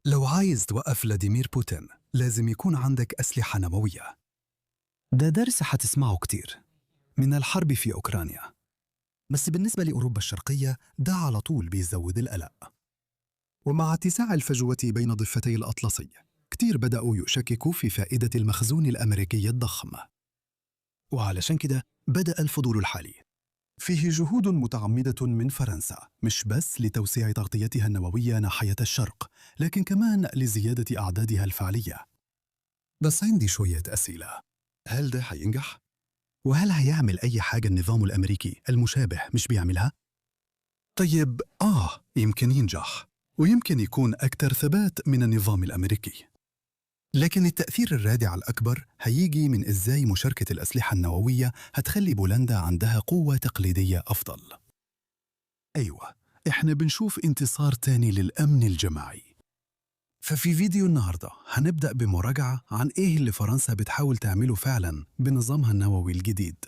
لو عايز توقف فلاديمير بوتين لازم يكون عندك أسلحة نووية. ده درس حتسمعه كتير من الحرب في أوكرانيا، بس بالنسبة لأوروبا الشرقية ده على طول بيزود القلق. ومع اتساع الفجوة بين ضفتي الأطلسي كتير بدأوا يشككوا في فائدة المخزون الأمريكي الضخم، وعلشان كده بدأ الفضول الحالي. فيه جهود متعمدة من فرنسا مش بس لتوسيع تغطيتها النووية ناحية الشرق، لكن كمان لزيادة أعدادها الفعلية. بس عندي شوية أسئلة. هل ده هينجح؟ وهل هيعمل أي حاجة النظام الأمريكي المشابه مش بيعملها؟ طيب يمكن ينجح، ويمكن يكون أكثر ثبات من النظام الأمريكي. لكن التأثير الرادع الأكبر هيجي من إزاي مشاركة الأسلحة النووية هتخلي بولندا عندها قوة تقليدية أفضل. أيوة، إحنا بنشوف انتصار تاني للأمن الجماعي. ففي فيديو النهاردة هنبدأ بمراجعة عن إيه اللي فرنسا بتحاول تعمله فعلاً بنظامها النووي الجديد،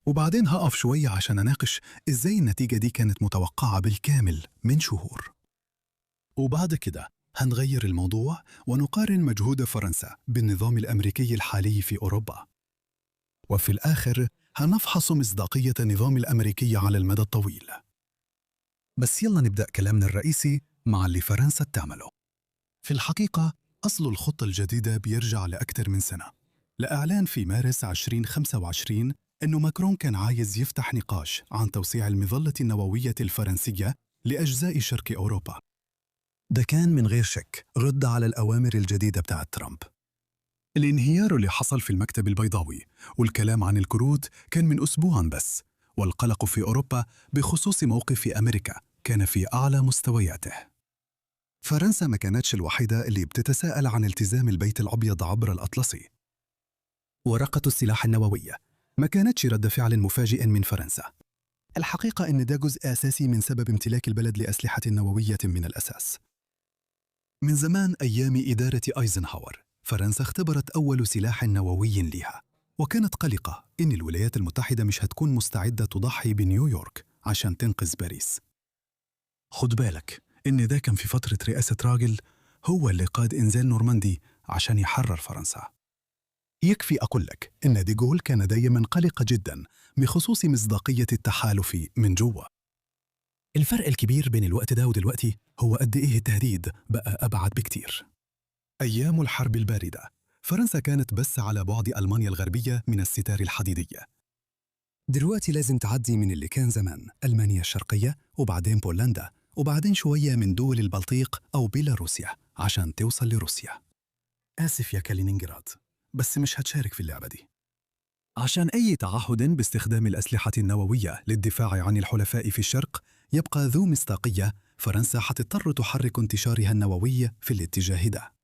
وبعدين هقف شوية عشان أناقش إزاي النتيجة دي كانت متوقعة بالكامل من شهور. وبعد كده هنغير الموضوع ونقارن مجهود فرنسا بالنظام الأمريكي الحالي في أوروبا. وفي الآخر هنفحص مصداقية النظام الأمريكي على المدى الطويل. بس يلا نبدأ كلامنا الرئيسي مع اللي فرنسا تعمله. في الحقيقة أصل الخطة الجديدة بيرجع لأكثر من سنة، لإعلان في مارس 2025 أنه ماكرون كان عايز يفتح نقاش عن توسيع المظلة النووية الفرنسية لأجزاء شرق أوروبا. ده كان من غير شك رد على الأوامر الجديدة بتاعت ترامب. الانهيار اللي حصل في المكتب البيضاوي والكلام عن الكروت كان من أسبوع بس، والقلق في أوروبا بخصوص موقف أمريكا كان في أعلى مستوياته. فرنسا ما كانتش الوحيدة اللي بتتساءل عن التزام البيت الأبيض عبر الأطلسي. ورقة السلاح النووية ما كانتش رد فعل مفاجئ من فرنسا. الحقيقة إن ده جزء أساسي من سبب امتلاك البلد لأسلحة نووية من الأساس. من زمان أيام إدارة أيزنهاور فرنسا اختبرت أول سلاح نووي لها، وكانت قلقة إن الولايات المتحدة مش هتكون مستعدة تضحي بنيويورك عشان تنقذ باريس. خد بالك إن ده كان في فترة رئاسة راجل هو اللي قاد إنزال نورماندي عشان يحرر فرنسا. يكفي أقول لك إن ديغول كان دايما قلق جدا بخصوص مصداقية التحالف من جوا. الفرق الكبير بين الوقت ده ودلوقتي هو قد إيه التهديد بقى أبعد بكتير. أيام الحرب الباردة فرنسا كانت بس على بعد ألمانيا الغربية من الستار الحديدية. دلوقتي لازم تعدي من اللي كان زمان ألمانيا الشرقية، وبعدين بولندا، وبعدين شوية من دول البلطيق أو بيلاروسيا عشان توصل لروسيا. آسف يا كالينينغراد، بس مش هتشارك في اللعبة دي. عشان أي تعهد باستخدام الأسلحة النووية للدفاع عن الحلفاء في الشرق يبقى ذو مصداقية، فرنسا حتضطر تحرك انتشارها النووي في الاتجاه ده.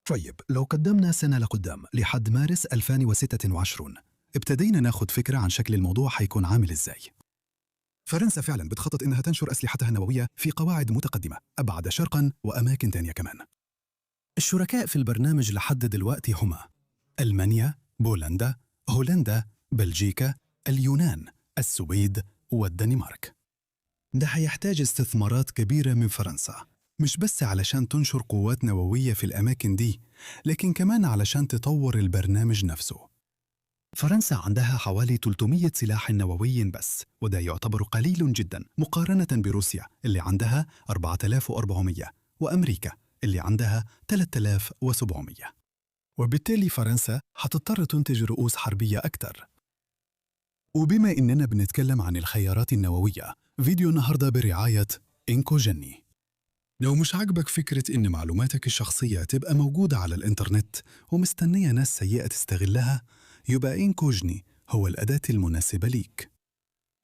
طيب لو قدمنا سنة لقدام لحد مارس 2026 ابتدينا ناخد فكرة عن شكل الموضوع حيكون عامل إزاي. فرنسا فعلا بتخطط إنها تنشر أسلحتها النووية في قواعد متقدمة أبعد شرقا وأماكن تانية كمان. الشركاء في البرنامج لحد دلوقتي هما ألمانيا، بولندا، هولندا، بلجيكا، اليونان، السويد والدنمارك. ده هيحتاج استثمارات كبيرة من فرنسا، مش بس علشان تنشر قوات نووية في الأماكن دي، لكن كمان علشان تطور البرنامج نفسه. فرنسا عندها حوالي 300 سلاح نووي بس، وده يعتبر قليل جدا مقارنة بروسيا اللي عندها 4400 وأمريكا اللي عندها 3700. وبالتالي فرنسا هتضطر تنتج رؤوس حربية أكتر. وبما إننا بنتكلم عن الخيارات النووية، فيديو النهاردة برعاية إنكوجيني. لو مش عاجبك فكرة إن معلوماتك الشخصية تبقى موجودة على الإنترنت ومستنية ناس سيئة تستغلها، يبقى إنكوجني هو الأداة المناسبة ليك.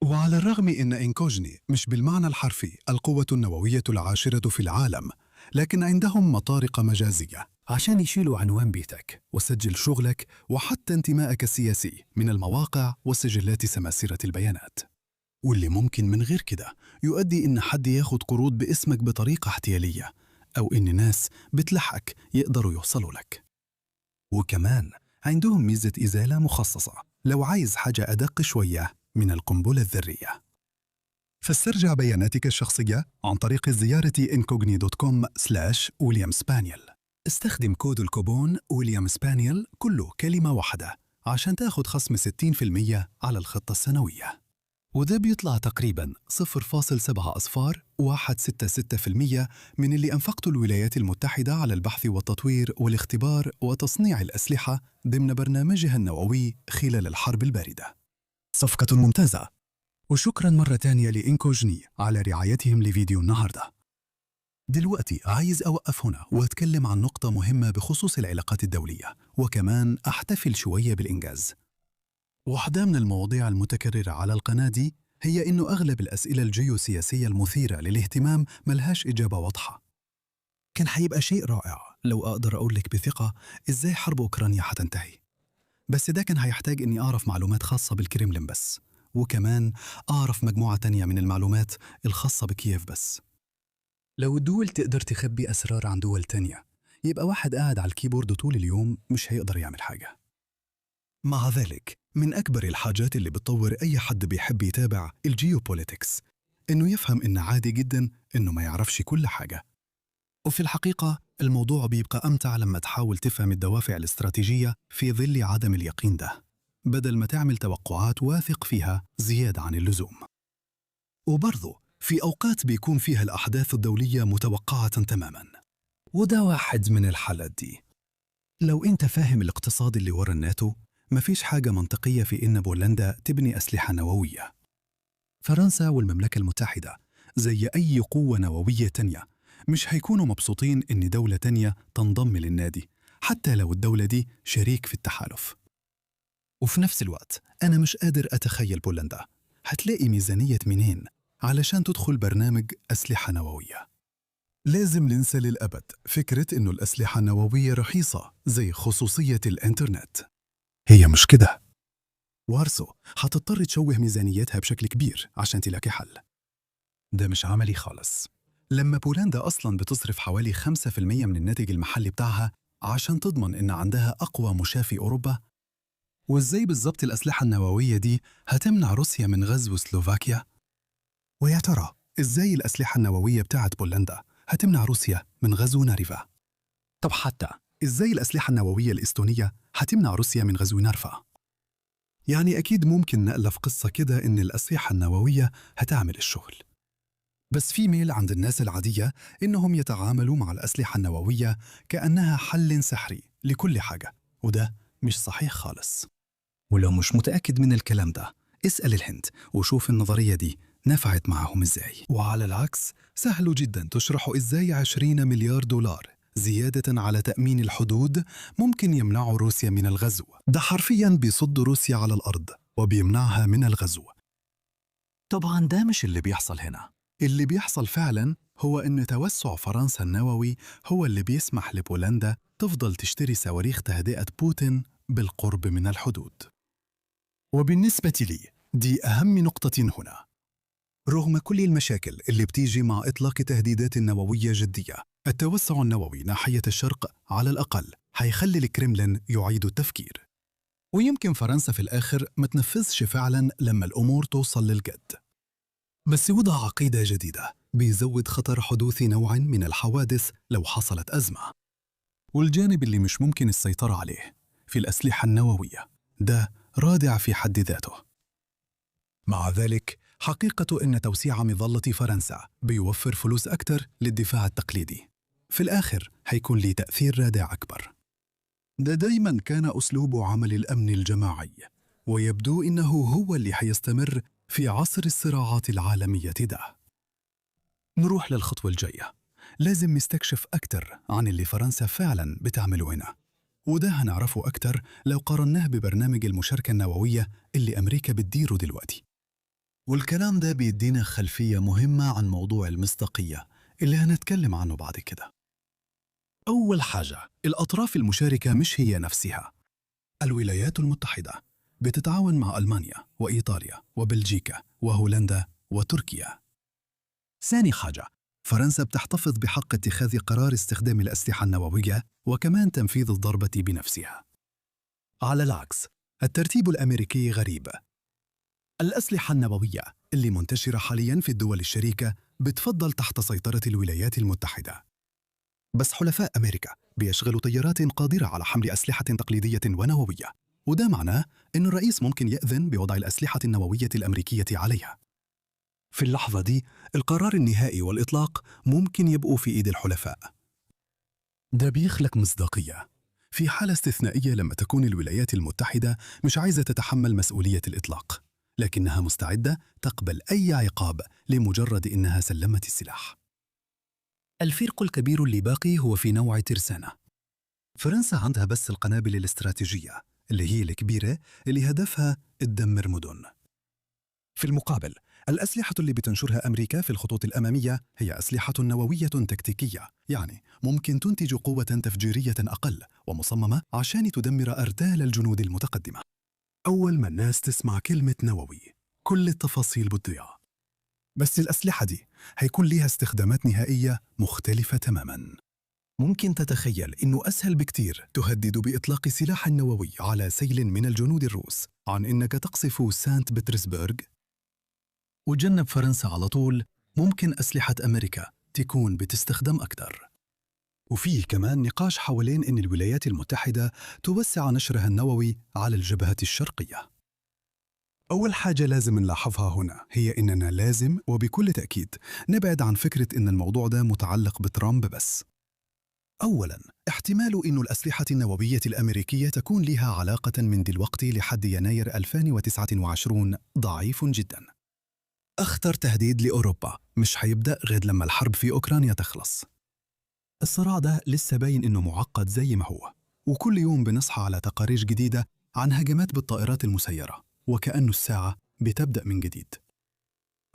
وعلى الرغم إن إنكوجني مش بالمعنى الحرفي القوة النووية العاشرة في العالم، لكن عندهم مطارق مجازية عشان يشيلوا عنوان بيتك وسجل شغلك وحتى انتمائك السياسي من المواقع وسجلات سماسرة البيانات، واللي ممكن من غير كده يؤدي إن حد ياخد قروض باسمك بطريقة احتيالية، أو إن ناس بتلحقك يقدروا يوصلوا لك. وكمان عندهم ميزة إزالة مخصصة لو عايز حاجة أدق شوية من القنبلة الذرية. فاسترجع بياناتك الشخصية عن طريق زيارة incognito.com/ويليام سبانيل. استخدم كود الكوبون ويليام سبانيل كله كلمة واحدة عشان تاخد خصم 60% على الخطة السنوية، وده بيطلع تقريباً 0.7 أصفار 166% من اللي أنفقته الولايات المتحدة على البحث والتطوير والاختبار وتصنيع الأسلحة ضمن برنامجها النووي خلال الحرب الباردة. صفقة ممتازة، وشكراً مرة تانية لإنكوجني على رعايتهم لفيديو النهاردة. دلوقتي عايز أوقف هنا وأتكلم عن نقطة مهمة بخصوص العلاقات الدولية، وكمان أحتفل شوية بالإنجاز. واحدة من المواضيع المتكررة على القناة دي هي إنه أغلب الأسئلة الجيوسياسية المثيرة للاهتمام ملهاش إجابة واضحة. كان حيبقى شيء رائع لو أقدر أقولك بثقة إزاي حرب أوكرانيا حتنتهي، بس ده كان هيحتاج إني أعرف معلومات خاصة بالكريملين بس، وكمان أعرف مجموعة تانية من المعلومات الخاصة بكييف بس. لو الدول تقدر تخبي أسرار عن دول تانية، يبقى واحد قاعد على الكيبورد طول اليوم مش هيقدر يعمل حاجة. مع ذلك، من أكبر الحاجات اللي بتطور أي حد بيحب يتابع الجيوبوليتكس إنه يفهم إن عادي جداً إنه ما يعرفش كل حاجة. وفي الحقيقة الموضوع بيبقى أمتع لما تحاول تفهم الدوافع الاستراتيجية في ظل عدم اليقين ده، بدل ما تعمل توقعات واثق فيها زيادة عن اللزوم. وبرضه في أوقات بيكون فيها الأحداث الدولية متوقعة تماماً، وده واحد من الحالات دي. لو أنت فاهم الاقتصاد اللي ورا الناتو، مفيش حاجة منطقية في إن بولندا تبني أسلحة نووية. فرنسا والمملكة المتحدة زي أي قوة نووية تانية مش هيكونوا مبسوطين إن دولة تانية تنضم للنادي، حتى لو الدولة دي شريك في التحالف. وفي نفس الوقت أنا مش قادر أتخيل بولندا هتلاقي ميزانية منين علشان تدخل برنامج أسلحة نووية. لازم ننسى للأبد فكرة إنه الأسلحة النووية رخيصة زي خصوصية الإنترنت. هي مش كده. وارسو هتضطر تشوه ميزانيتها بشكل كبير عشان تلاقي حل. ده مش عملي خالص، لما بولندا أصلاً بتصرف حوالي 5% من الناتج المحلي بتاعها عشان تضمن إن عندها أقوى مشاة في أوروبا. وإزاي بالضبط الأسلحة النووية دي هتمنع روسيا من غزو سلوفاكيا؟ ويا ترى إزاي الأسلحة النووية بتاعت بولندا هتمنع روسيا من غزو ناريفا؟ طب حتى إزاي الأسلحة النووية الإستونية هتمنع روسيا من غزو نارفا؟ يعني أكيد ممكن نألف قصة كده إن الأسلحة النووية هتعمل الشغل، بس في ميل عند الناس العادية إنهم يتعاملوا مع الأسلحة النووية كأنها حل سحري لكل حاجة، وده مش صحيح خالص. ولو مش متأكد من الكلام ده، اسأل الهند وشوف النظرية دي نفعت معهم إزاي. وعلى العكس، سهل جدا تشرح إزاي 20 مليار دولار زيادة على تأمين الحدود ممكن يمنعوا روسيا من الغزو. ده حرفياً بيصد روسيا على الأرض وبيمنعها من الغزو. طبعاً ده مش اللي بيحصل هنا. اللي بيحصل فعلاً هو إن توسع فرنسا النووي هو اللي بيسمح لبولندا تفضل تشتري صواريخ تهدئة بوتين بالقرب من الحدود. وبالنسبة لي دي أهم نقطة هنا. رغم كل المشاكل اللي بتيجي مع إطلاق تهديدات نووية جدية، التوسع النووي ناحية الشرق على الأقل هيخلي الكرملين يعيد التفكير. ويمكن فرنسا في الآخر ما تنفذش فعلاً لما الأمور توصل للجد، بس وضع عقيدة جديدة بيزود خطر حدوث نوع من الحوادث لو حصلت أزمة. والجانب اللي مش ممكن السيطرة عليه في الأسلحة النووية ده رادع في حد ذاته. مع ذلك، حقيقة إن توسيع مظلة فرنسا بيوفر فلوس أكتر للدفاع التقليدي، في الآخر هيكون ليه تأثير رادع أكبر. ده دايماً كان أسلوب عمل الأمن الجماعي، ويبدو إنه هو اللي هيستمر في عصر الصراعات العالمية ده. نروح للخطوة الجاية. لازم نستكشف أكتر عن اللي فرنسا فعلاً بتعمله هنا، وده هنعرفه أكتر لو قارناه ببرنامج المشاركة النووية اللي أمريكا بتديره دلوقتي. والكلام ده بيدينا خلفية مهمة عن موضوع المصداقية اللي هنتكلم عنه بعد كده. أول حاجة، الأطراف المشاركة مش هي نفسها. الولايات المتحدة بتتعاون مع ألمانيا وإيطاليا وبلجيكا وهولندا وتركيا. ثاني حاجة، فرنسا بتحتفظ بحق اتخاذ قرار استخدام الأسلحة النووية وكمان تنفيذ الضربة بنفسها. على العكس، الترتيب الأمريكي غريب. الأسلحة النووية اللي منتشرة حالياً في الدول الشريكة بتفضل تحت سيطرة الولايات المتحدة. بس حلفاء أمريكا بيشغلوا طيارات قادرة على حمل أسلحة تقليدية ونووية، وده معناه إن الرئيس ممكن يأذن بوضع الأسلحة النووية الأمريكية عليها. في اللحظة دي القرار النهائي والإطلاق ممكن يبقوا في إيد الحلفاء. ده بيخلق مصداقية في حالة استثنائية لما تكون الولايات المتحدة مش عايزة تتحمل مسؤولية الإطلاق، لكنها مستعدة تقبل أي عقاب لمجرد إنها سلمت السلاح. الفرق الكبير اللي باقي هو في نوع ترسانة. فرنسا عندها بس القنابل الاستراتيجية اللي هي الكبيرة اللي هدفها تدمر مدن. في المقابل الأسلحة اللي بتنشرها أمريكا في الخطوط الأمامية هي أسلحة نووية تكتيكية، يعني ممكن تنتج قوة تفجيرية أقل ومصممة عشان تدمر أرتال الجنود المتقدمة. أول ما الناس تسمع كلمة نووي كل التفاصيل بتضيع، بس الأسلحة دي هيكون ليها استخدامات نهائية مختلفة تماماً. ممكن تتخيل إنه أسهل بكتير تهدد بإطلاق سلاح نووي على سيل من الجنود الروس عن إنك تقصف سانت بطرسبرغ. وجنب فرنسا على طول ممكن أسلحة أمريكا تكون بتستخدم أكتر. وفيه كمان نقاش حوالين إن الولايات المتحدة توسع نشرها النووي على الجبهة الشرقية. أول حاجة لازم نلاحظها هنا هي إننا لازم وبكل تأكيد نبعد عن فكرة إن الموضوع ده متعلق بترامب بس. أولاً، احتمال إن الأسلحة النووية الأمريكية تكون لها علاقة من دلوقتي لحد يناير 2029 ضعيف جداً. أخطر تهديد لأوروبا مش هيبدأ غير لما الحرب في أوكرانيا تخلص. الصراع ده لسه باين إنه معقد زي ما هو، وكل يوم بنصحى على تقارير جديدة عن هجمات بالطائرات المسيرة، وكأنه الساعة بتبدأ من جديد.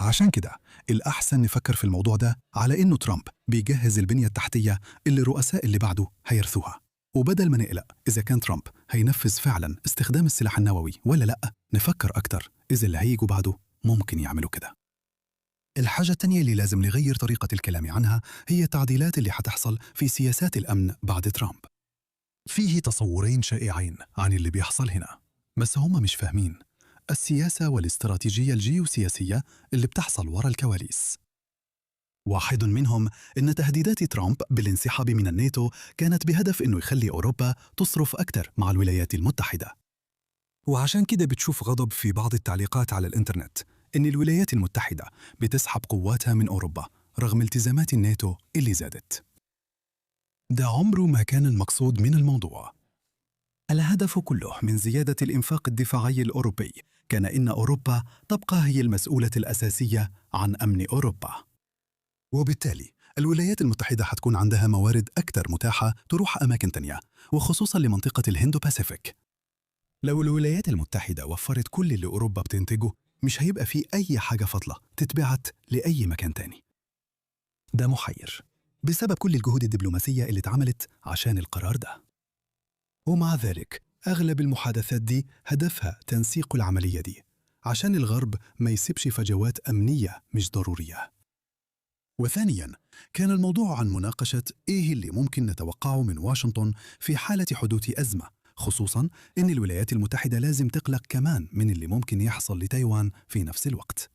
عشان كده الأحسن نفكر في الموضوع ده على إنه ترامب بيجهز البنية التحتية اللي الرؤساء اللي بعده هيرثوها، وبدل ما نقلق إذا كان ترامب هينفذ فعلا استخدام السلاح النووي ولا لأ، نفكر أكتر إذا اللي هيجوا بعده ممكن يعملوا كده. الحاجة التانية اللي لازم نغير طريقة الكلام عنها هي التعديلات اللي حتحصل في سياسات الأمن بعد ترامب. فيه تصورين شائعين عن اللي بيحصل هنا، بس هم مش فاهمين السياسة والاستراتيجية الجيوسياسية اللي بتحصل وراء الكواليس. واحد منهم إن تهديدات ترامب بالانسحاب من الناتو كانت بهدف إنه يخلي أوروبا تصرف أكثر مع الولايات المتحدة. وعشان كده بتشوف غضب في بعض التعليقات على الإنترنت إن الولايات المتحدة بتسحب قواتها من أوروبا رغم التزامات الناتو اللي زادت. ده عمره ما كان المقصود من الموضوع. الهدف كله من زيادة الإنفاق الدفاعي الأوروبي كان إن أوروبا تبقى هي المسؤولة الأساسية عن أمن أوروبا، وبالتالي الولايات المتحدة حتكون عندها موارد أكثر متاحة تروح أماكن تانية، وخصوصاً لمنطقة الهندو باسيفيك. لو الولايات المتحدة وفرت كل اللي أوروبا بتنتجه مش هيبقى في أي حاجة فاضلة تتبعت لأي مكان تاني. ده محير بسبب كل الجهود الدبلوماسية اللي اتعملت عشان القرار ده، ومع ذلك أغلب المحادثات دي هدفها تنسيق العملية دي عشان الغرب ما يسيبش فجوات أمنية مش ضرورية. وثانياً، كان الموضوع عن مناقشة إيه اللي ممكن نتوقعه من واشنطن في حالة حدوث أزمة، خصوصاً إن الولايات المتحدة لازم تقلق كمان من اللي ممكن يحصل لتايوان في نفس الوقت.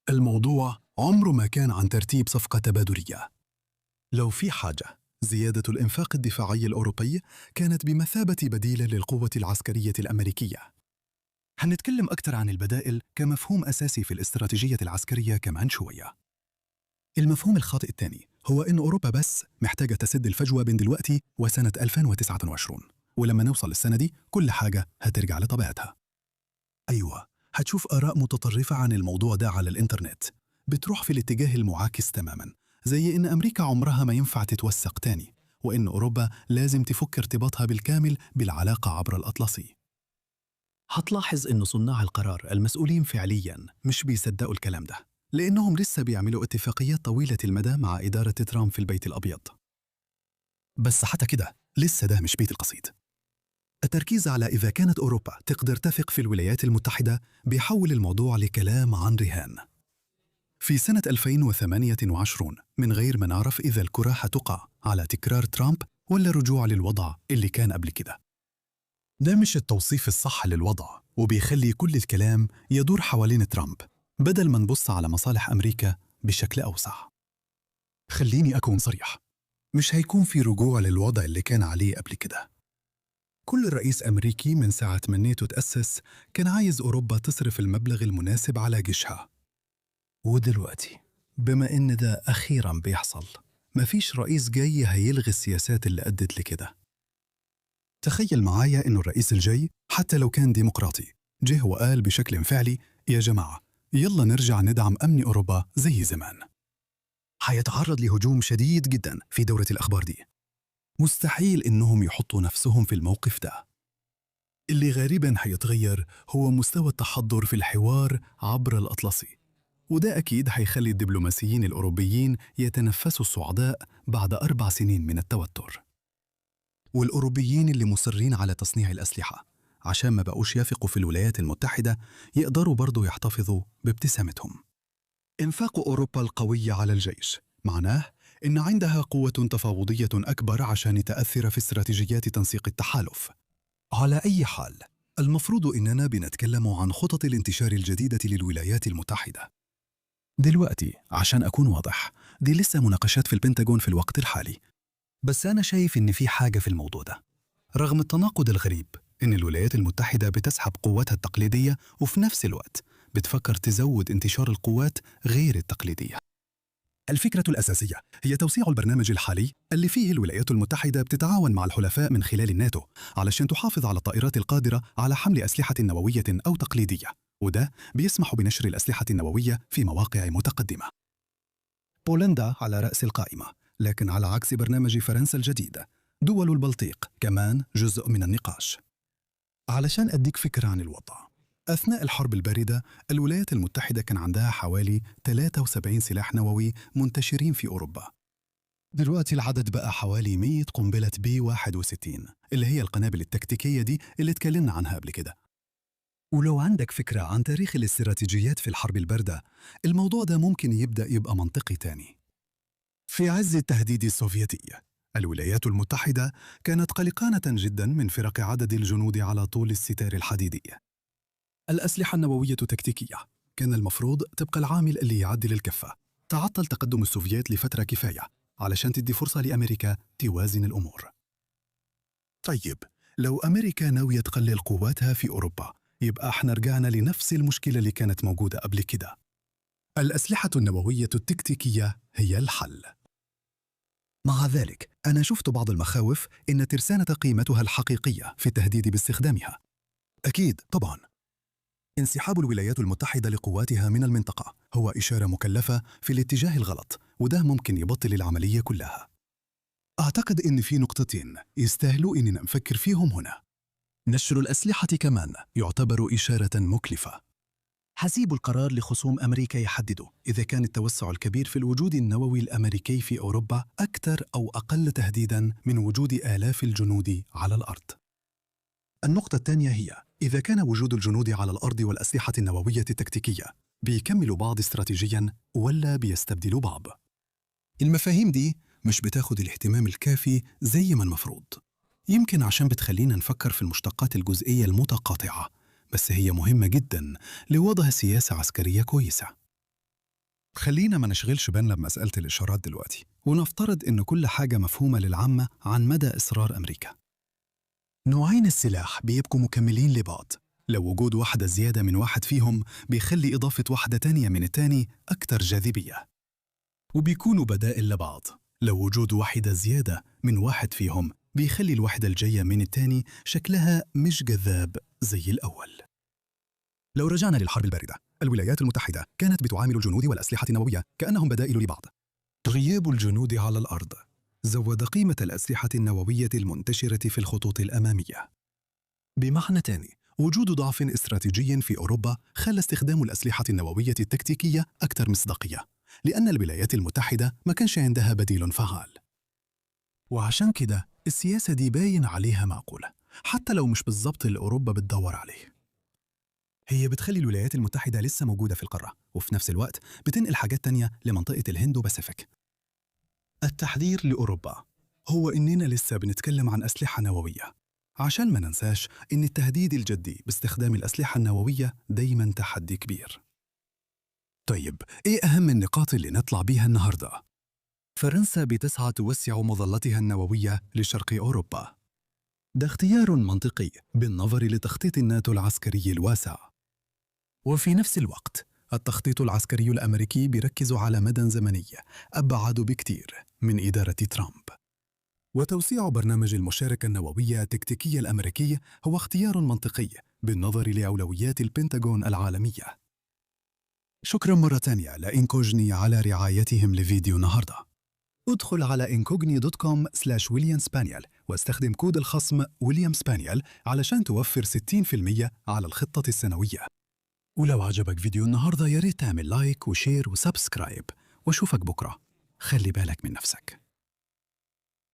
الموضوع عمره ما كان عن ترتيب صفقة تبادلية. لو في حاجة، زيادة الإنفاق الدفاعي الأوروبي كانت بمثابة بديل للقوة العسكرية الأمريكية. هنتكلم أكثر عن البدائل كمفهوم أساسي في الاستراتيجية العسكرية كمان شوية. المفهوم الخاطئ الثاني هو إن أوروبا بس محتاجة تسد الفجوة بين دلوقتي وسنة 2029، ولما نوصل للسنة دي كل حاجة هترجع لطبيعتها. أيوة، هتشوف آراء متطرفة عن الموضوع ده على الإنترنت بتروح في الاتجاه المعاكس تماماً، زي إن أمريكا عمرها ما ينفع تتوثق تاني، وإن أوروبا لازم تفك ارتباطها بالكامل بالعلاقة عبر الأطلسي. هتلاحظ إن صناع القرار المسؤولين فعلياً مش بيصدقوا الكلام ده، لأنهم لسه بيعملوا اتفاقيات طويلة المدى مع إدارة ترامب في البيت الأبيض. بس حتى كده لسه ده مش بيت القصيد. التركيز على إذا كانت أوروبا تقدر تثق في الولايات المتحدة بيحول الموضوع لكلام عن رهان. في سنة 2028 من غير ما نعرف إذا الكرة هتقع على تكرار ترامب ولا رجوع للوضع اللي كان قبل كده. ده مش التوصيف الصح للوضع، وبيخلي كل الكلام يدور حوالين ترامب بدل ما نبص على مصالح أمريكا بشكل أوسع. خليني أكون صريح، مش هيكون في رجوع للوضع اللي كان عليه قبل كده. كل رئيس أمريكي من ساعة ما الناتو تأسس كان عايز أوروبا تصرف المبلغ المناسب على جيشها. ودلوقتي بما إن ده أخيراً بيحصل، مفيش رئيس جاي هيلغي السياسات اللي أدت لكده. تخيل معايا إنه الرئيس الجاي حتى لو كان ديمقراطي جه وقال بشكل فعلي: يا جماعة يلا نرجع ندعم أمن أوروبا زي زمان. هيتعرض لهجوم شديد جدا في دورة الأخبار دي. مستحيل إنهم يحطوا نفسهم في الموقف ده. اللي غالبا هيتغير هو مستوى التحضر في الحوار عبر الأطلسي، وده أكيد هيخلي الدبلوماسيين الأوروبيين يتنفسوا الصعداء بعد 4 سنين من التوتر. والأوروبيين اللي مصرين على تصنيع الأسلحة عشان ما بقوش يثقوا في الولايات المتحدة يقدروا برضو يحتفظوا بابتسامتهم. إنفاق أوروبا القوية على الجيش معناه إن عندها قوة تفاوضية أكبر عشان تأثر في استراتيجيات تنسيق التحالف. على أي حال، المفروض إننا بنتكلم عن خطط الانتشار الجديدة للولايات المتحدة. دلوقتي عشان أكون واضح، دي لسه مناقشات في البنتاغون في الوقت الحالي، بس أنا شايف إن في حاجة في الموضوع ده. رغم التناقض الغريب إن الولايات المتحدة بتسحب قواتها التقليدية وفي نفس الوقت بتفكر تزود انتشار القوات غير التقليدية. الفكرة الأساسية هي توسيع البرنامج الحالي اللي فيه الولايات المتحدة بتتعاون مع الحلفاء من خلال الناتو علشان تحافظ على الطائرات القادرة على حمل أسلحة نووية أو تقليدية، وده بيسمح بنشر الأسلحة النووية في مواقع متقدمة. بولندا على رأس القائمة، لكن على عكس برنامج فرنسا الجديد، دول البلطيق كمان جزء من النقاش. علشان أديك فكرة عن الوضع، أثناء الحرب الباردة الولايات المتحدة كان عندها حوالي 73 سلاح نووي منتشرين في أوروبا. دلوقتي العدد بقى حوالي 100 قنبلة B61 اللي هي القنابل التكتيكية دي اللي اتكلمنا عنها قبل كده. ولو عندك فكرة عن تاريخ الاستراتيجيات في الحرب الباردة، الموضوع ده ممكن يبدأ يبقى منطقي تاني. في عز التهديد السوفيتي، الولايات المتحدة كانت قلقانة جدا من فرق عدد الجنود على طول الستار الحديدي. الأسلحة النووية تكتيكية كان المفروض تبقى العامل اللي يعدل الكفة. تعطل تقدم السوفييت لفترة كفاية علشان تدي فرصة لأمريكا توازن الأمور. طيب، لو أمريكا ناوية تقلل قواتها في أوروبا، يبقى احنا رجعنا لنفس المشكلة اللي كانت موجودة قبل كده. الأسلحة النووية التكتيكية هي الحل. مع ذلك، أنا شفت بعض المخاوف إن ترسانة قيمتها الحقيقية في التهديد باستخدامها. أكيد طبعاً، انسحاب الولايات المتحدة لقواتها من المنطقة هو إشارة مكلفة في الاتجاه الغلط، وده ممكن يبطل العملية كلها. أعتقد إن في نقطتين يستاهلوا إننا نفكر فيهم هنا. نشر الأسلحة كمان يعتبر إشارة مكلفة. حسيب القرار لخصوم أمريكا يحددوا إذا كان التوسع الكبير في الوجود النووي الأمريكي في أوروبا أكثر أو أقل تهديداً من وجود آلاف الجنود على الأرض. النقطة الثانية هي إذا كان وجود الجنود على الأرض والأسلحة النووية التكتيكية بيكملوا بعض استراتيجياً ولا بيستبدلوا بعض. المفاهيم دي مش بتاخد الاهتمام الكافي زي ما المفروض، يمكن عشان بتخلينا نفكر في المشتقات الجزئية المتقاطعة، بس هي مهمة جداً لوضع سياسة عسكرية كويسة. خلينا ما نشغلش بالنا بمسألة الإشارات دلوقتي، ونفترض إن كل حاجة مفهومة للعامة عن مدى إصرار أمريكا. نوعين السلاح بيبقوا مكملين لبعض. لو وجود واحدة زيادة من واحد فيهم بيخلي إضافة واحدة تانية من التاني أكتر جاذبية، وبيكونوا بدائل لبعض. لو وجود واحدة زيادة من واحد فيهم بيخلي الواحدة الجاية من التاني شكلها مش جذاب زي الأول. لو رجعنا للحرب الباردة، الولايات المتحدة كانت بتعامل الجنود والأسلحة النووية كأنهم بدائل لبعض. غياب الجنود على الأرض زود قيمة الأسلحة النووية المنتشرة في الخطوط الأمامية. بمعنى تاني، وجود ضعف استراتيجي في أوروبا خلى استخدام الأسلحة النووية التكتيكية أكثر مصداقية، لأن الولايات المتحدة ما كانش عندها بديل فعال. وعشان كده السياسة دي باين عليها معقولة، حتى لو مش بالضبط اللي أوروبا بتدور عليه. هي بتخلي الولايات المتحدة لسه موجودة في القارة، وفي نفس الوقت بتنقل حاجات تانية لمنطقة الهند وباسيفيك. التحذير لأوروبا هو إننا لسه بنتكلم عن أسلحة نووية، عشان ما ننساش إن التهديد الجدي باستخدام الأسلحة النووية دايماً تحدي كبير. طيب، إيه أهم النقاط اللي نطلع بيها النهاردة؟ فرنسا بتسعى توسع مظلتها النووية لشرق أوروبا. ده اختيار منطقي بالنظر لتخطيط الناتو العسكري الواسع. وفي نفس الوقت، التخطيط العسكري الأمريكي بيركز على مدى زمني أبعد بكتير من إدارة ترامب. وتوسيع برنامج المشاركة النووية التكتيكي الأمريكي هو اختيار منطقي بالنظر لأولويات البنتاغون العالمية. شكرا مرة تانية لإنكوجني على رعايتهم لفيديو النهاردة. ادخل على incogni.com/williamspaniel واستخدم كود الخصم ويليام سبانيال علشان توفر 60% على الخطة السنوية. ولو عجبك فيديو النهاردة ياريت تعمل لايك وشير وسبسكرايب، واشوفك بكرة. خلي بالك من نفسك.